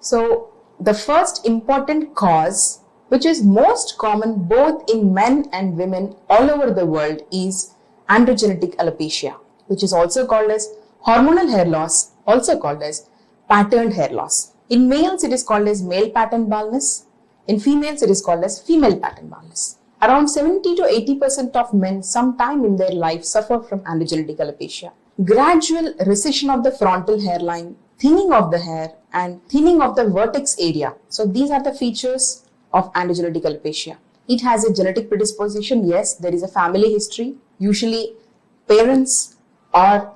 So the first important cause, which is most common both in men and women all over the world, is androgenetic alopecia, which is also called as hormonal hair loss, also called as patterned hair loss. In males, it is called as male pattern baldness. In females, it is called as female pattern baldness. Around 70 to 80% of men sometime in their life suffer from androgenetic alopecia. Gradual recession of the frontal hairline, thinning of the hair, and thinning of the vertex area. So these are the features of androgenetic alopecia. It has a genetic predisposition. Yes, there is a family history. Usually parents or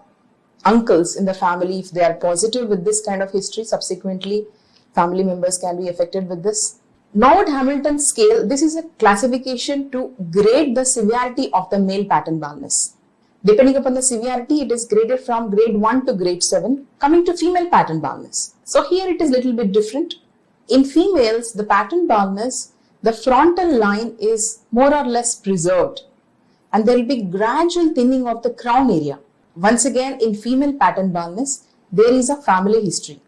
uncles in the family, if they are positive with this kind of history, subsequently family members can be affected with this. Norwood-Hamilton scale, this is a classification to grade the severity of the male pattern baldness. Depending upon the severity, it is graded from grade 1 to grade 7. Coming to female pattern baldness. So here it is little bit different. In females, the pattern baldness, the frontal line is more or less preserved, and there will be gradual thinning of the crown area. Once again, in female pattern baldness, there is a family history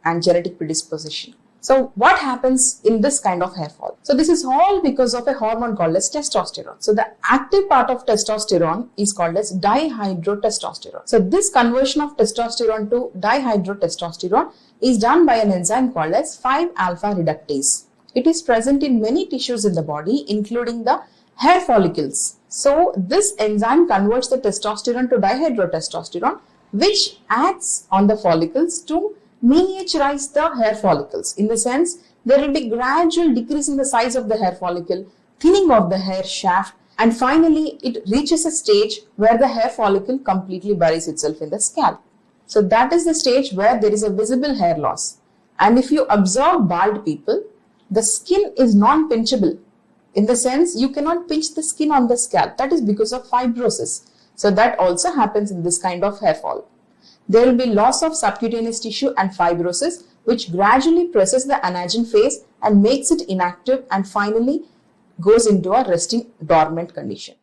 and genetic predisposition. So what happens in this kind of hair fall? So this is all because of a hormone called as testosterone. So the active part of testosterone is called as dihydrotestosterone. So this conversion of testosterone to dihydrotestosterone is done by an enzyme called as 5-alpha reductase. It is present in many tissues in the body, including the hair follicles. So this enzyme converts the testosterone to dihydrotestosterone, which acts on the follicles to miniaturize the hair follicles. In the sense, there will be gradual decrease in the size of the hair follicle, thinning of the hair shaft, and finally it reaches a stage where the hair follicle completely buries itself in the scalp. So that is the stage where there is a visible hair loss. And if you observe bald people, the skin is non-pinchable. In the sense, you cannot pinch the skin on the scalp. That is because of fibrosis. So that also happens in this kind of hair fall. There will be loss of subcutaneous tissue and fibrosis, which gradually presses the anagen phase and makes it inactive and finally goes into a resting dormant condition.